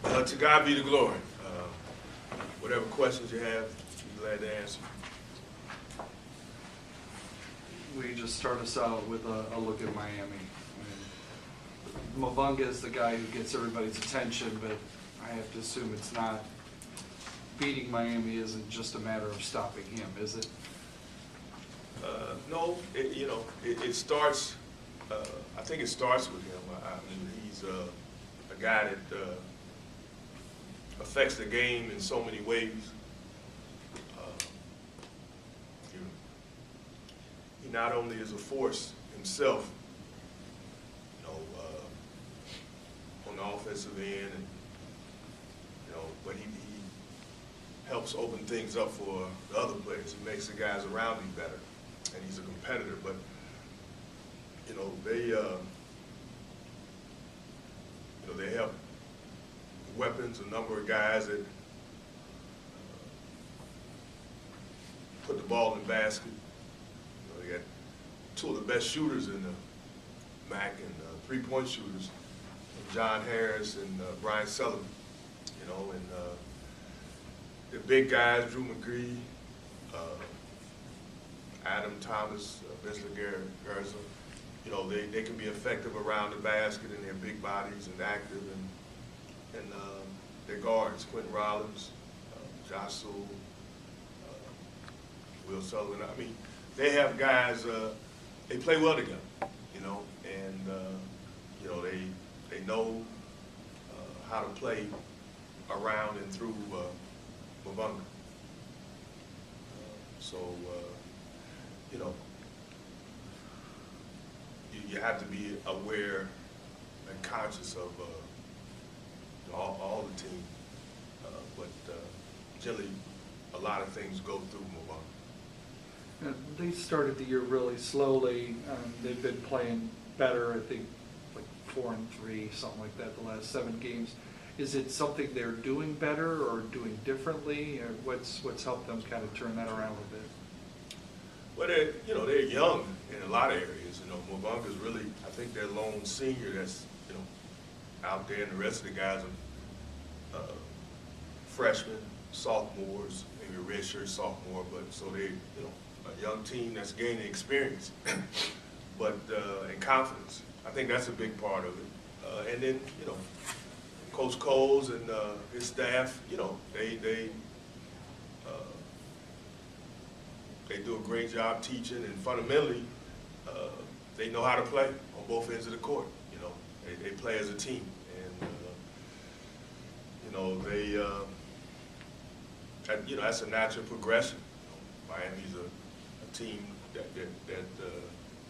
To God be the glory. Whatever questions you have, be glad to answer. We just start us out with a look at Miami. Mavunga is the guy who gets everybody's attention, but I have to assume it's not. Beating Miami isn't just a matter of stopping him, is it? No, it starts. I think it starts with him. I mean, he's a guy that affects the game in so many ways. He not only is a force himself, on the offensive end, and but he helps open things up for the other players. He makes the guys around him better, and he's a competitor. But they have weapons, a number of guys that put the ball in the basket. They got two of the best shooters in the MAC and three-point shooters, John Harris and Brian Sullivan. And the big guys, Drew McGree, Adam Thomas, Vincent Garza, they can be effective around the basket, and they're big bodies and active, and their guards, Quentin Rollins, Josh Sewell, Will Sullivan. I mean, they have guys, they play well together, and they know how to play around and through Mavunga. You have to be aware and conscious of all the team, but generally a lot of things go through Mavunga. They started the year really slowly. They've been playing better, I think, like 4-3, something like that, the last 7 games. Is it something they're doing better or doing differently, or what's helped them kind of turn that around a bit? Well, they're young in a lot of areas. Mavunga's really, I think, their lone senior that's out there, and the rest of the guys are freshmen, sophomores, maybe a redshirt sophomore. But so they, a young team that's gaining experience, but and confidence. I think that's a big part of it. And then Coach Coles and his staff, they do a great job teaching, and fundamentally, they know how to play on both ends of the court. They play as a team, and that's a natural progression. Miami's a team that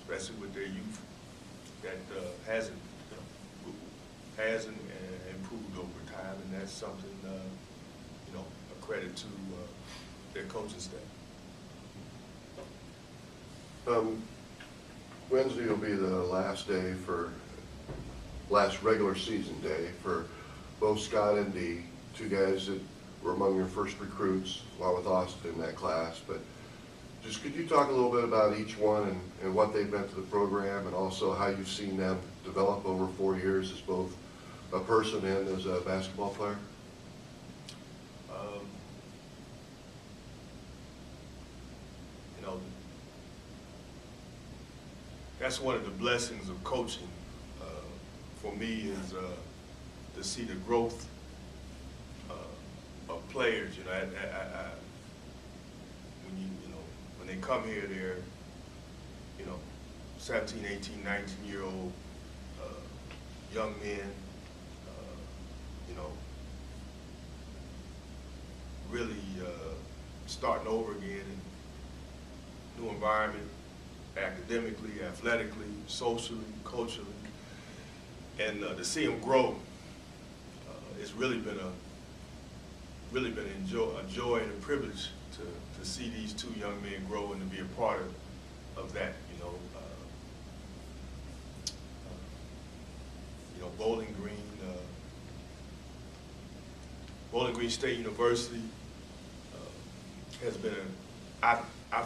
especially with their youth, that hasn't improved over time, and that's something a credit to their coaching staff. Wednesday will be the last regular season day for both Scott and Dee, 2 guys that were among your first recruits, along with Austin in that class. But just could you talk a little bit about each one and what they've meant to the program, and also how you've seen them develop over 4 years as both a person and as a basketball player? That's one of the blessings of coaching for me, is to see the growth of players. When they come here, they're 17, 18, 19-year-old young men, really starting over again in new environment, academically, athletically, socially, culturally, and to see them grow, it's really been a joy and a privilege to see these 2 young men grow and to be a part of that. Bowling Green State University has been I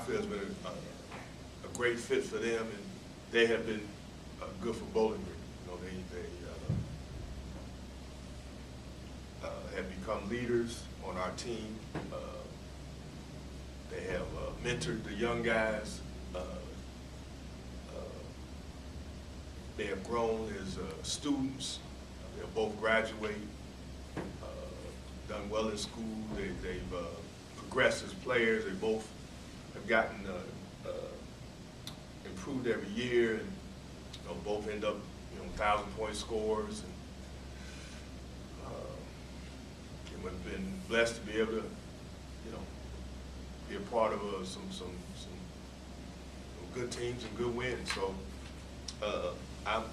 feel has been a great fit for them, and they have been good for Bowling Green. have become leaders on our team. They have mentored the young guys. They have grown as students. They'll both graduate, done well in school. They've progressed as players. They both have gotten improved every year, and both end up 1,000-point scorers. And we've been blessed to be able to, be a part of some good teams and good wins. So I'm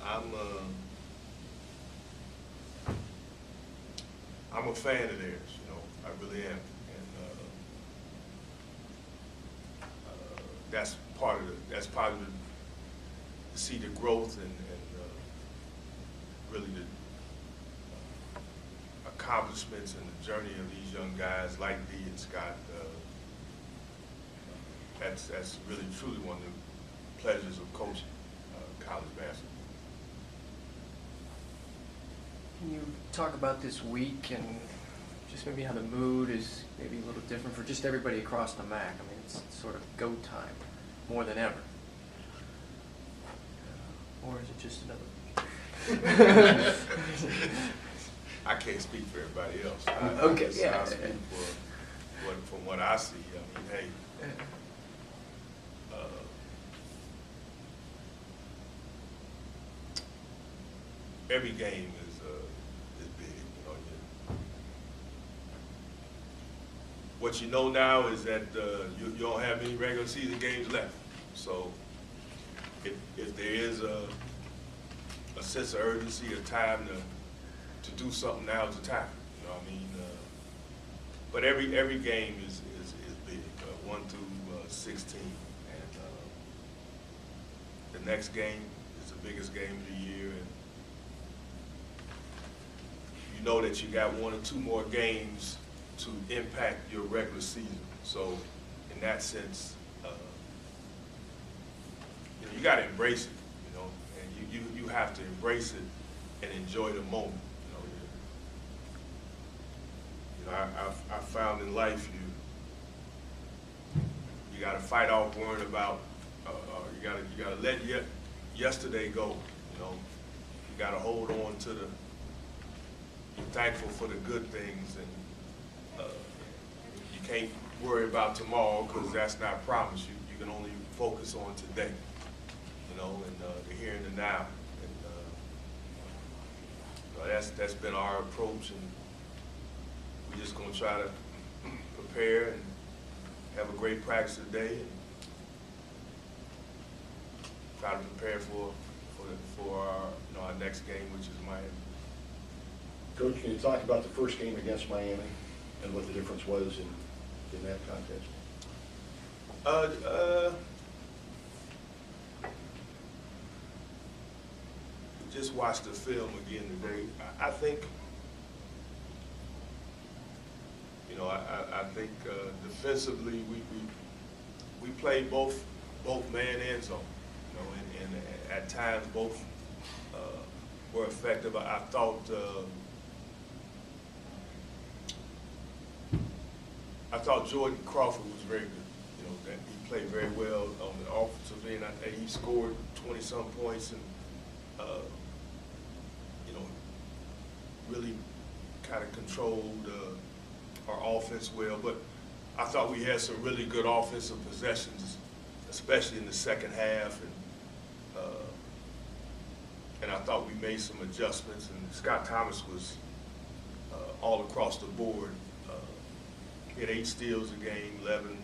a fan of theirs. I really am, and that's part of to see the growth and really the accomplishments and the journey of these young guys like Dee and Scott. That's really truly one of the pleasures of coaching college basketball. Can you talk about this week and just maybe how the mood is maybe a little different for just everybody across the MAC? I mean, it's sort of go time more than ever. Or is it just another week? I can't speak for everybody else. Okay, I yeah. speak from what I see. I mean, hey, every game is big. What you know now is that you don't have any regular season games left. So if there is a sense of urgency, a time to do something, now is the time. But every game is big, 1 through 16, and the next game is the biggest game of the year, and you know that you got 1 or 2 more games to impact your regular season. So in that sense, you got to embrace it, and you have to embrace it and enjoy the moment. I found in life you got to fight off worrying about you got to let yesterday go. You got to hold on to be thankful for the good things, and you can't worry about tomorrow because that's not promised. You can only focus on today, and the here and the now. And that's been our approach, and we're just going to try to prepare and have a great practice today, and try to prepare for our next game, which is Miami. Coach, can you talk about the first game against Miami and what the difference was in that contest? Just watched the film again today. I think, I think defensively we played both man and zone, and at times both were effective. I thought Jordan Crawford was very good. That he played very well on the offensive end. I think he scored 20-some points and really kind of controlled our offense well. But I thought we had some really good offensive possessions, especially in the second half, and I thought we made some adjustments. And Scott Thomas was all across the board. He had 8 steals a game, 11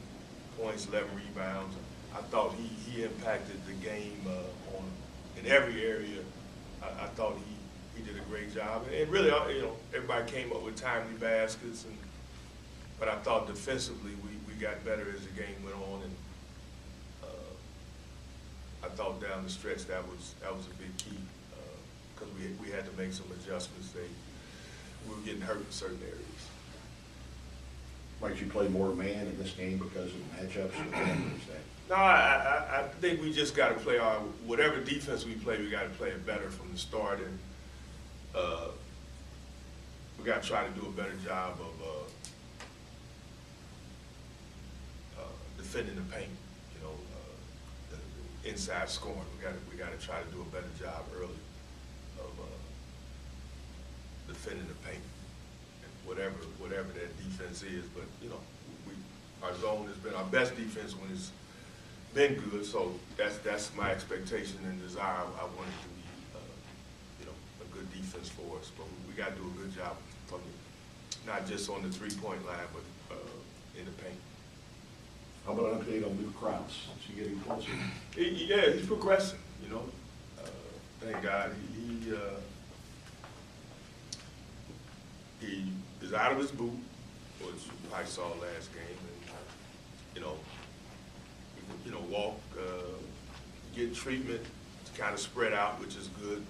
points, 11 rebounds. I thought he impacted the game in every area. I thought he did a great job, and really, everybody came up with timely baskets, but I thought defensively we got better as the game went on, and I thought down the stretch that was a big key because we had to make some adjustments. We were getting hurt in certain areas. Might you play more man in this game because of matchups? No, I think we just got to play whatever defense we play, we got to play it better from the start, and we we got to try to do a better job of defending the paint. You know, the inside scoring. We got to try to do a better job early of defending the paint, and whatever that defense is. But you know, our zone has been our best defense when it's been good. So that's my expectation and desire. I want it to be, you know, a good defense for us. But we got to do a good job from not just on the 3-point line, but in the paint. How about an update on Luke Krause? Is he getting closer? Yeah, he's progressing. You know, thank God he is out of his boot, which you probably saw last game, and you know, he can, walk, get treatment, to kind of spread out, which is good.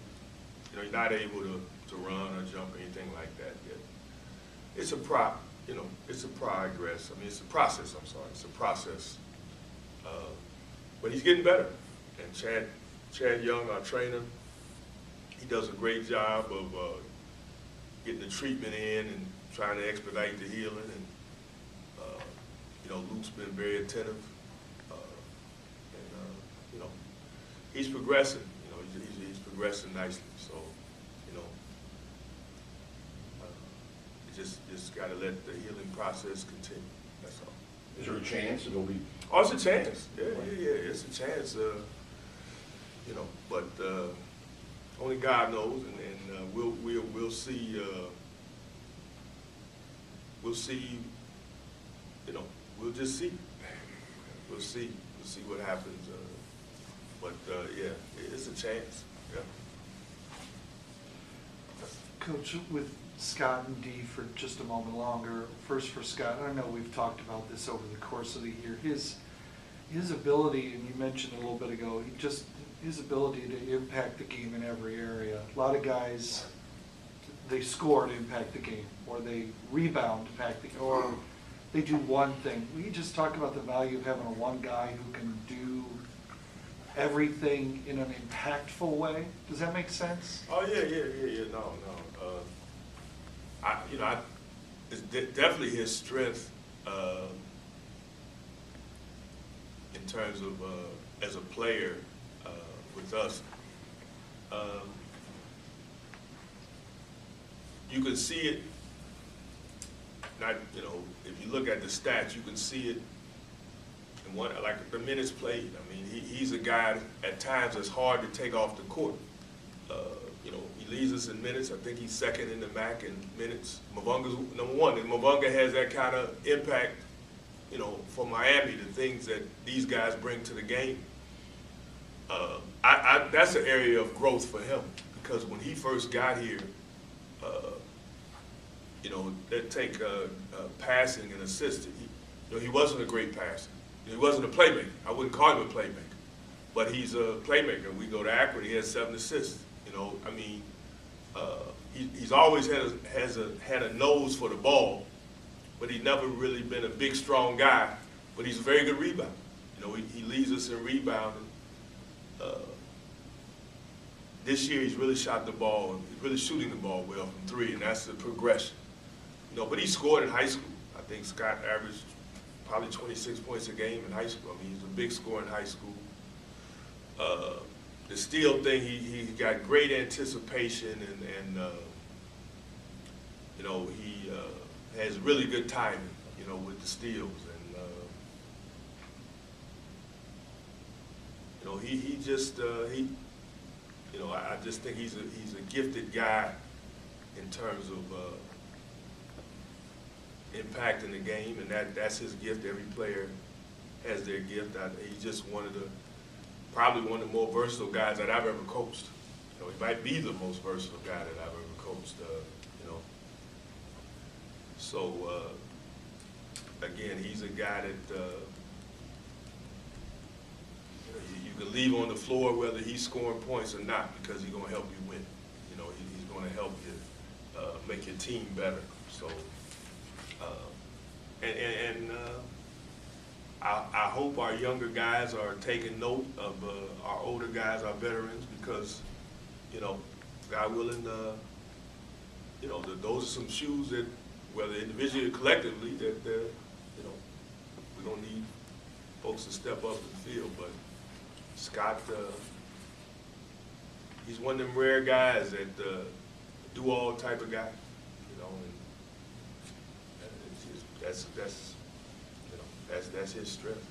You know, he's not able to run or jump or anything like that yet. It's a it's a progress. I mean, it's a process. I'm sorry, it's a process. But he's getting better. And Chad Young, our trainer, he does a great job of getting the treatment in and trying to expedite the healing. And you know, Luke's been very attentive. You know, he's progressing. You know, he's progressing nicely. So, you know, you just got to let the healing process continue. That's all. Is there a chance it'll be? Oh, it's a chance. Yeah. It's a chance. You know, but only God knows, and we'll see. We'll see. You know, we'll just see. We'll see what happens. But yeah, it's a chance. Yeah. Coach, with Scott and Dee for just a moment longer, first for Scott, I know we've talked about this over the course of the year, his ability, and you mentioned a little bit ago, his ability to impact the game in every area. A lot of guys, they score to impact the game, or they rebound to impact the game, or they do one thing. We just talk about the value of having a one guy who can do everything in an impactful way. Does that make sense? Oh yeah. No. It's definitely his strength in terms of as a player with us. You can see it. Not, you know, if you look at the stats, you can see it in one, like the minutes played. I mean, he's a guy at times that's hard to take off the court. You know, he leads us in minutes. I think he's second in the MAC in minutes. Mavunga's number one, and Mavunga has that kind of impact, you know, for Miami, the things that these guys bring to the game. That's an area of growth for him, because when he first got here, you know, that take passing and assisting. He wasn't a great passer. He wasn't a playmaker. I wouldn't call him a playmaker, but he's a playmaker. We go to Akron, he has 7 assists. You know, I mean, he's always had a nose for the ball, but he's never really been a big, strong guy. But he's a very good rebounder. You know, he leads us in rebounding. This year, he's really shot the ball. He's really shooting the ball well from 3, and that's the progression. You know, but he scored in high school. I think Scott averaged probably 26 points a game in high school. I mean, he's a big scorer in high school. The steal thing, he got great anticipation, and you know, he has really good timing, you know, with the steals, and you know, he just you know, I just think he's a gifted guy in terms of impacting the game, and that's his gift. Every player has their gift. He's just probably one of the more versatile guys that I've ever coached. You know, he might be the most versatile guy that I've ever coached. You know, so again, he's a guy that you can leave on the floor whether he's scoring points or not, because he's going to help you win. You know, he's going to help you make your team better. So, I hope our younger guys are taking note of our older guys, our veterans, because, you know, God willing, you know, those are some shoes that, whether individually or collectively, that, you know, we're gonna need folks to step up in the field. But Scott, he's one of them rare guys that do all type of guy, you know, and it's just, that's you know, that's his strength.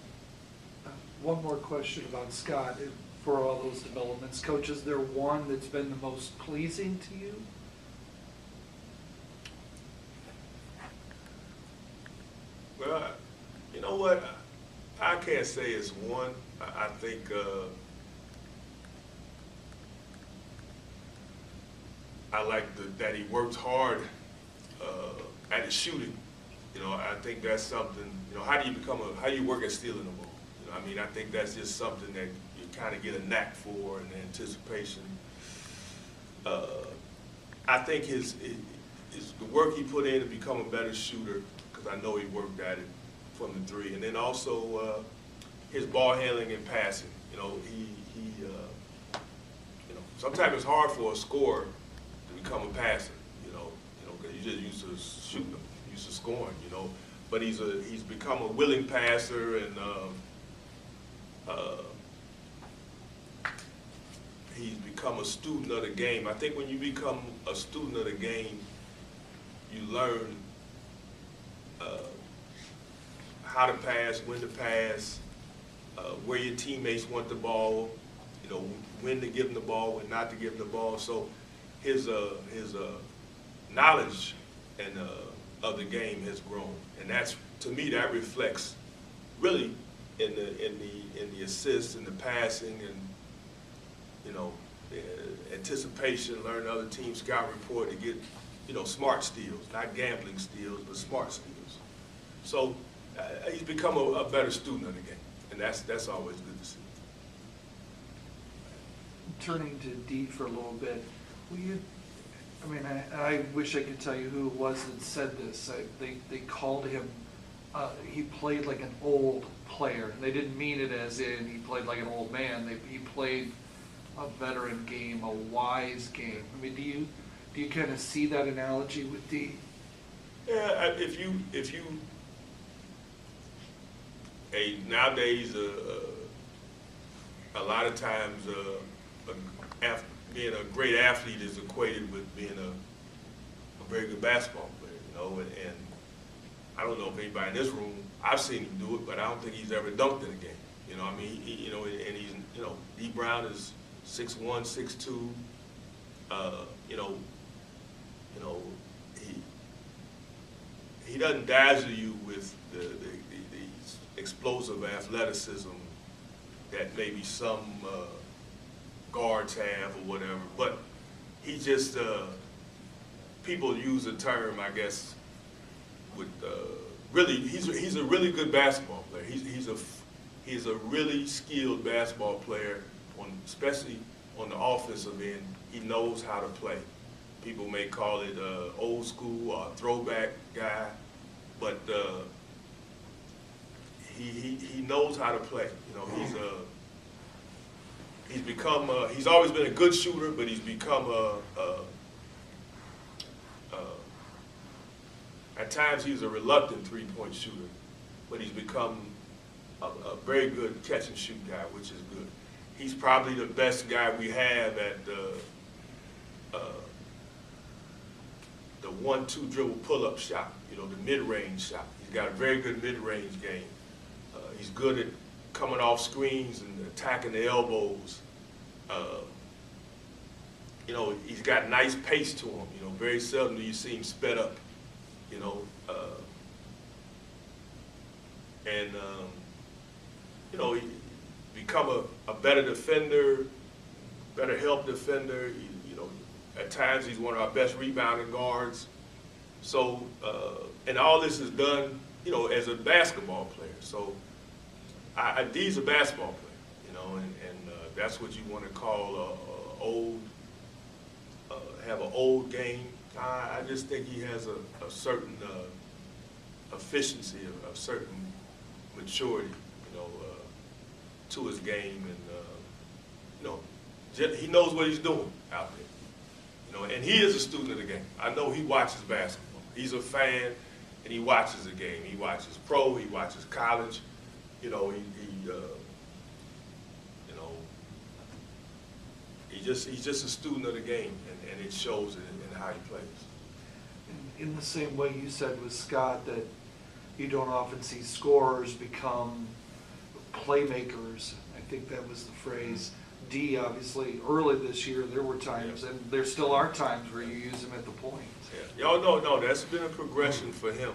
One more question about Scott. For all those developments, Coach, is there one that's been the most pleasing to you? Well, you know what? I can't say it's one. I think I like that he works hard at his shooting. You know, I think that's something. You know, how do you work at stealing the ball? You know, I mean, I think that's just something that you kind of get a knack for and anticipation. I think his the work he put in to become a better shooter, because I know he worked at it from the three, and then also his ball handling and passing. You know, you know, sometimes it's hard for a scorer to become a passer. You know, because you're just used to shooting, used to scoring. You know, but he's become a willing passer, and he's become a student of the game. I think when you become a student of the game, you learn how to pass, when to pass, where your teammates want the ball, you know, when to give them the ball, when not to give them the ball. So his knowledge and of the game has grown, and that's, to me, that reflects really in the assists and the passing and, you know, anticipation, learn other teams' scout report to get, you know, smart steals, not gambling steals, but smart steals. So he's become a better student of the game, and that's always good to see. Turning to D for a little bit, I wish I could tell you who it was that said this. They called him, he played like an old player. And they didn't mean it as in he played like an old man. He played a veteran game, a wise game. I mean, do you kind of see that analogy with D? Yeah, if you nowadays a lot of times being a great athlete is equated with being a very good basketball player, you know, and I don't know if anybody in this room, I've seen him do it, but I don't think he's ever dunked in a game. You know, I mean, you know, and he's, you know, D. Brown is 6'1", 6'2", you know, he doesn't dazzle you with the explosive athleticism that maybe some guards have or whatever, but he just, people use the term, I guess, with really, he's a really good basketball player. He's a really skilled basketball player, especially on the offensive end. He knows how to play. People may call it old school or throwback guy, but he knows how to play. You know, he's always been a good shooter, but he's become at times he's a reluctant three-point shooter, but he's become a very good catch and shoot guy, which is good. He's probably the best guy we have at the 1-2 dribble pull-up shot, you know, the mid-range shot. He's got a very good mid-range game. He's good at coming off screens and attacking the elbows. You know, he's got nice pace to him. You know, very seldom do you see him sped up. You know, you know, he become a better defender, better help defender. You know, at times he's one of our best rebounding guards. So, and all this is done, you know, as a basketball player. So, D's a basketball player, you know, and that's what you want to call have an old game. I just think he has a certain efficiency, a certain maturity, you know, to his game, and you know, he knows what he's doing out there. You know, and he is a student of the game. I know he watches basketball. He's a fan, and he watches the game. He watches pro, he watches college. You know, he's just a student of the game, and it shows in how he plays. In the same way you said with Scott that you don't often see scorers become playmakers. I think that was the phrase. D, obviously, early this year, there were times, and there still are times where you use him at the point. Yeah. Y'all no, that's been a progression for him.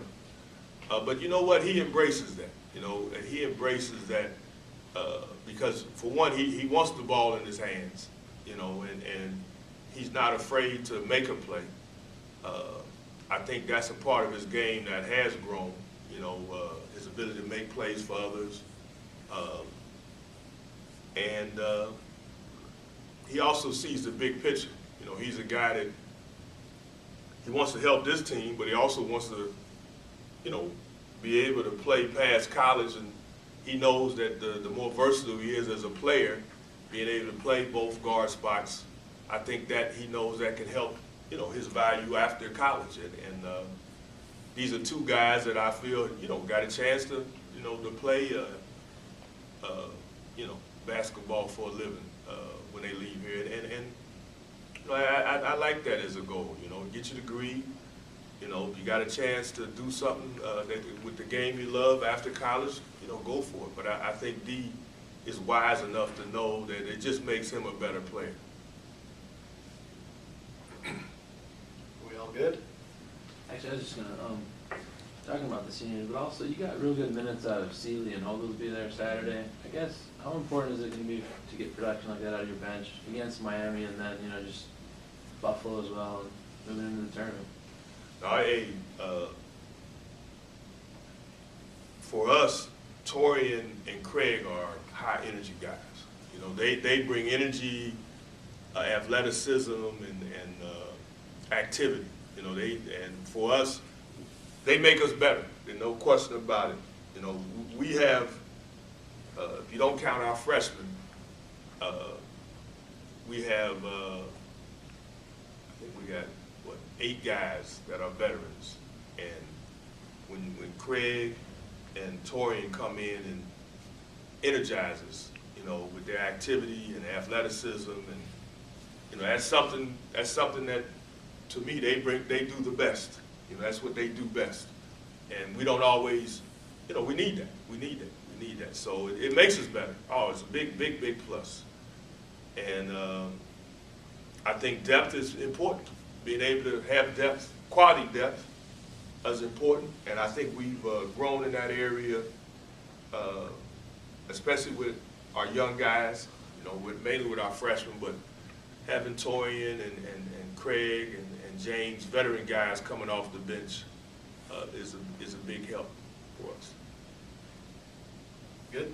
But you know what? He embraces that. You know, and he embraces that because, for one, he wants the ball in his hands, you know, and he's not afraid to make a play. I think that's a part of his game that has grown, you know, his ability to make plays for others. And he also sees the big picture. You know, he's a guy that he wants to help this team, but he also wants to, you know, be able to play past college, and he knows that the more versatile he is as a player, being able to play both guard spots, I think that he knows that can help, you know, his value after college. And these are two guys that I feel, you know, got a chance to, you know, to play, you know, basketball for a living when they leave here. And you know, I like that as a goal, you know, get your degree. You know, if you got a chance to do something with the game you love after college, you know, go for it. But I think D is wise enough to know that it just makes him a better player. We all good? Actually, I was just gonna, talking about the seniors, but also you got real good minutes out of Seeley and Hogle to be there Saturday. I guess, how important is it gonna be to get production like that out of your bench against Miami and then, you know, just Buffalo as well and moving into the tournament? For us, Tori and Craig are high energy guys. You know, they bring energy, athleticism, and activity. You know, and for us, they make us better. There's no question about it. You know, we have, if you don't count our freshmen, we have, I think we got, 8 guys that are veterans. And when Craig and Torian come in and energize us, you know, with their activity and athleticism, and you know, that's something that, to me, they do the best. You know, that's what they do best. And we don't always, you know, we need that. We need that. So it makes us better. Oh, it's a big plus. And I think depth is important. Being able to have depth, quality depth, is important. And I think we've grown in that area, especially with our young guys, you know, mainly with our freshmen, but having Torian and Craig and James, veteran guys coming off the bench, is a big help for us. Good?